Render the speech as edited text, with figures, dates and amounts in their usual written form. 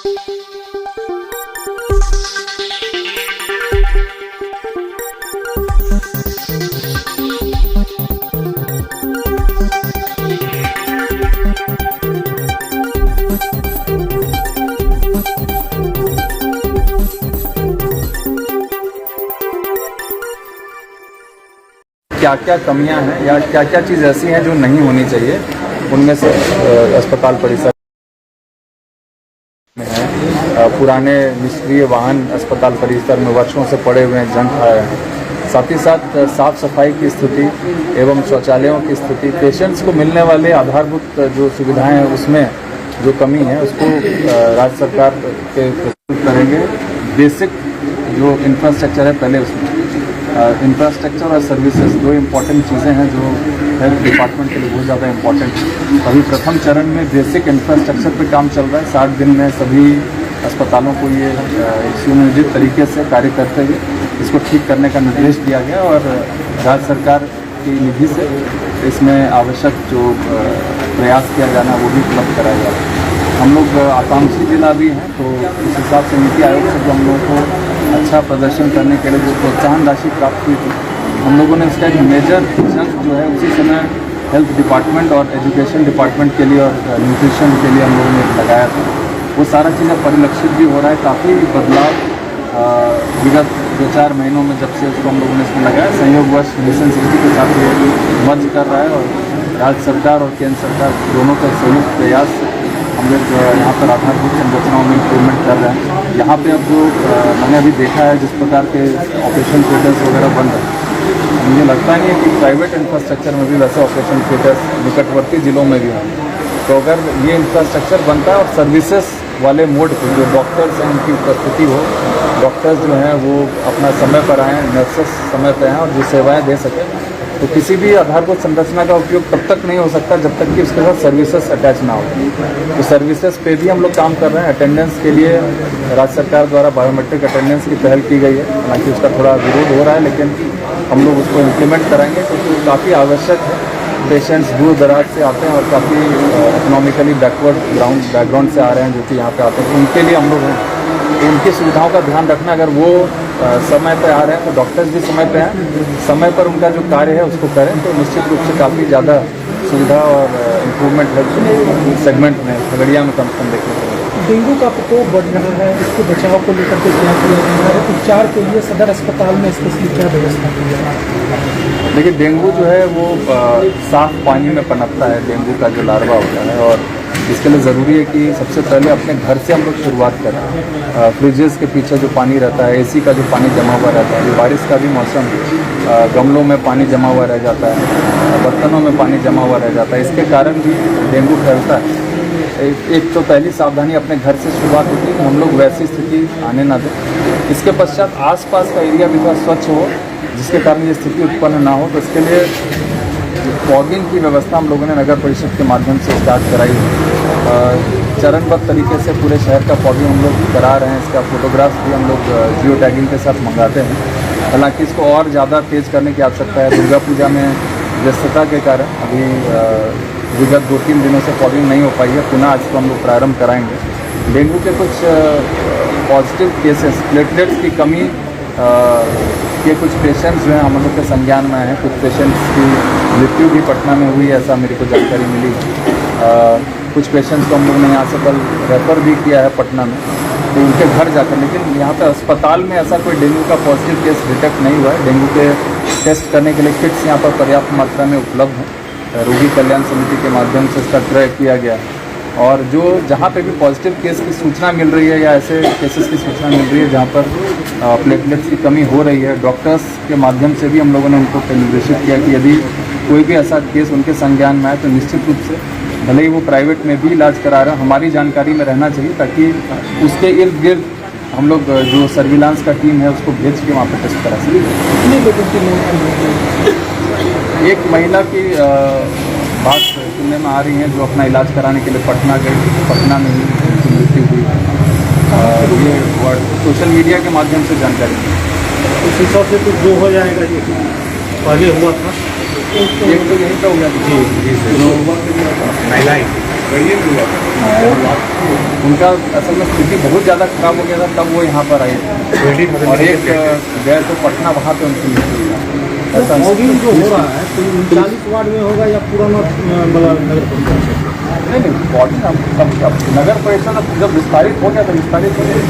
क्या क्या कमियां हैं या क्या क्या चीज़ ऐसी हैं जो नहीं होनी चाहिए, उनमें से अस्पताल परिसर में है। पुराने निष्क्रिय वाहन अस्पताल परिसर में वर्षों से पड़े हुए हैं, जंग खाए हैं। साथ ही साथ साफ सफाई की स्थिति एवं शौचालयों की स्थिति, पेशेंट्स को मिलने वाले आधारभूत जो सुविधाएं हैं उसमें जो कमी है उसको राज्य सरकार के प्रस्तुत करेंगे। बेसिक जो इंफ्रास्ट्रक्चर है, पहले उसमें इंफ्रास्ट्रक्चर और सर्विसेज दो इम्पॉर्टेंट चीज़ें हैं जो हेल्थ डिपार्टमेंट के लिए बहुत ज़्यादा इम्पॉर्टेंट है। अभी प्रथम चरण में बेसिक इंफ्रास्ट्रक्चर पे काम चल रहा है। 60 दिन में सभी अस्पतालों को ये सुनियोजित तरीके से कार्य करते हुए इसको ठीक करने का निर्देश दिया गया और राज्य सरकार की निधि से इसमें आवश्यक जो प्रयास किया जाना वो भी उपलब्ध कराया जाए। हम लोग आकांक्षी जिला भी हैं, तो उस हिसाब से नीति आयोग से जो हम लोगों को अच्छा प्रदर्शन करने के लिए जो प्रोत्साहन राशि प्राप्त हुई थी, हम लोगों ने इसका एक मेजर चंक जो है उसी समय हेल्थ डिपार्टमेंट और एजुकेशन डिपार्टमेंट के लिए और न्यूट्रिशन के लिए हम लोगों ने लगाया था। वो सारा चीज़ें परिलक्षित भी हो रहा है। काफ़ी बदलाव विगत 2-4 महीनों में जब से उसको हम लोगों ने इसमें लगाया, संयोगवश मिशन सिटी के साथ मर्ज कर रहा है और राज्य सरकार और केंद्र सरकार दोनों का संयुक्त प्रयास हम लोग यहाँ पर आधारभूत संरचनाओं में इम्प्रूवमेंट कर रहे हैं। यहाँ पे अब जो मैंने अभी देखा है जिस प्रकार के ऑपरेशन थिएटर्स वगैरह बन रहे हैं, मुझे लगता नहीं है कि प्राइवेट इंफ्रास्ट्रक्चर में भी वैसे ऑपरेशन थिएटर्स निकटवर्ती जिलों में भी हैं। तो अगर ये इंफ्रास्ट्रक्चर बनता है और सर्विसेज वाले मोड पे जो डॉक्टर्स हैं उनकी उपस्थिति हो, डॉक्टर्स जो हैं वो अपना समय पर आएँ, नर्सेस समय पर आएँ और जो सेवाएँ दे सकें, तो किसी भी आधारभूत संरचना का उपयोग तब तक नहीं हो सकता जब तक कि उसके साथ सर्विसेज अटैच ना हो। तो सर्विसेज पे भी हम लोग काम कर रहे हैं। अटेंडेंस के लिए राज्य सरकार द्वारा बायोमेट्रिक अटेंडेंस की पहल की गई है, हालांकि उसका थोड़ा विरोध हो रहा है, लेकिन हम लोग उसको इम्प्लीमेंट कराएंगे क्योंकि काफ़ी आवश्यक है। पेशेंट्स दूर दराज से आते हैं और काफ़ी इकोनॉमिकली बैकवर्ड बैकग्राउंड से आ रहे हैं जो कि यहाँ पे आते हैं, तो उनके लिए हम लोग हैं। तो उनकी सुविधाओं का ध्यान रखना, अगर वो समय पर आ रहे हैं तो डॉक्टर्स भी समय पर हैं, समय पर उनका जो कार्य है उसको करें, तो निश्चित रूप से काफ़ी ज़्यादा सुविधा और इम्प्रूवमेंट हेल्थ सेगमेंट में खगड़िया में कम से कम देखने को मिलेगा। डेंगू का प्रकोप बढ़ रहा है, इसके बचाव को लेकर के क्या किया जा रहा है? उपचार के लिए सदर अस्पताल में स्पेशली क्या व्यवस्था की जा रही है? देखिए, डेंगू जो है वो साफ पानी में पनपता है, डेंगू का जो लार्वा होता है, और इसके लिए ज़रूरी है कि सबसे पहले अपने घर से हम लोग शुरुआत करें। फ्रिजेस के पीछे जो पानी रहता है, एसी का जो पानी जमा हुआ रहता है, बारिश का भी मौसम, गमलों में पानी जमा हुआ रह जाता है, बर्तनों में पानी जमा हुआ रह जाता है, इसके कारण भी डेंगू फैलता है। एक तो पहली सावधानी अपने घर से शुरुआत होती है कि हम लोग वैसी स्थिति आने ना दें। इसके पश्चात आसपास का एरिया भी थोड़ा स्वच्छ हो जिसके कारण ये स्थिति उत्पन्न ना हो। तो इसके लिए फॉगिंग की व्यवस्था हम लोगों ने नगर परिषद के माध्यम से स्टार्ट कराई है। चरणबद्ध तरीके से पूरे शहर का फॉगिंग हम लोग करा रहे हैं। इसका फोटोग्राफ्स भी हम लोग जियो टैगिंग के साथ मंगाते हैं। हालांकि इसको और ज़्यादा तेज़ करने की आवश्यकता है। दुर्गा पूजा में व्यस्तता के कारण अभी विगत 2-3 दिनों से फॉगिंग नहीं हो पाई है। पुनः आज को हम लोग प्रारंभ कराएंगे। डेंगू के कुछ पॉजिटिव केसेस, प्लेटलेट्स की कमी के कुछ पेशेंट्स जो हैं हम लोग के संज्ञान में हैं। कुछ पेशेंट्स की मृत्यु भी पटना में हुई, ऐसा मेरे को जानकारी मिली। कुछ पेशेंट्स को हम लोग ने यहाँ से कल रेफर भी किया है पटना में, तो उनके घर जाकर। लेकिन यहाँ पे अस्पताल में ऐसा कोई डेंगू का पॉजिटिव केस डिटेक्ट नहीं हुआ है। डेंगू के टेस्ट करने के लिए किट्स यहाँ पर पर्याप्त मात्रा में उपलब्ध हैं। रोगी कल्याण समिति के माध्यम से इसका क्रय किया गया है। और जो जहाँ पे भी पॉजिटिव केस की सूचना मिल रही है या ऐसे केसेस की सूचना मिल रही है जहाँ पर प्लेटलेट्स की कमी हो रही है, डॉक्टर्स के माध्यम से भी हम लोगों ने उनको निर्देशित किया कि यदि कोई भी ऐसा केस उनके संज्ञान में आए तो निश्चित रूप से भले ही वो प्राइवेट में भी इलाज करा रहे हैं, हमारी जानकारी में रहना चाहिए, ताकि उसके इर्द गिर्द हम लोग जो सर्विलांस का टीम है उसको भेज के वहाँ पर टेस्ट करा सकें। कितने लोगों की मौत? एक महिला की बात सुनने में आ रही है जो अपना इलाज कराने के लिए पटना गई, पटना में ही उनकी मृत्यु हुई। ये सोशल मीडिया के माध्यम से जानकारी उस हिसाब से कुछ जो हो जाएगा, ये पहले हुआ था एक तो यही तो हो गया जी, महिलाएं उनका असल में स्थिति बहुत ज़्यादा खराब हो गया था, तब वो यहाँ पर आए थे और एक गए तो पटना, वहाँ पे उनकी मृत्यु हुई। ऐसा मॉबिंग जो हो रहा है तो 39 वार्ड में होगा या पूरा नगर पंचायत? नहीं पटना अब नगर परिषद जब विस्तारित हो गया तो विस्तारित हो गया।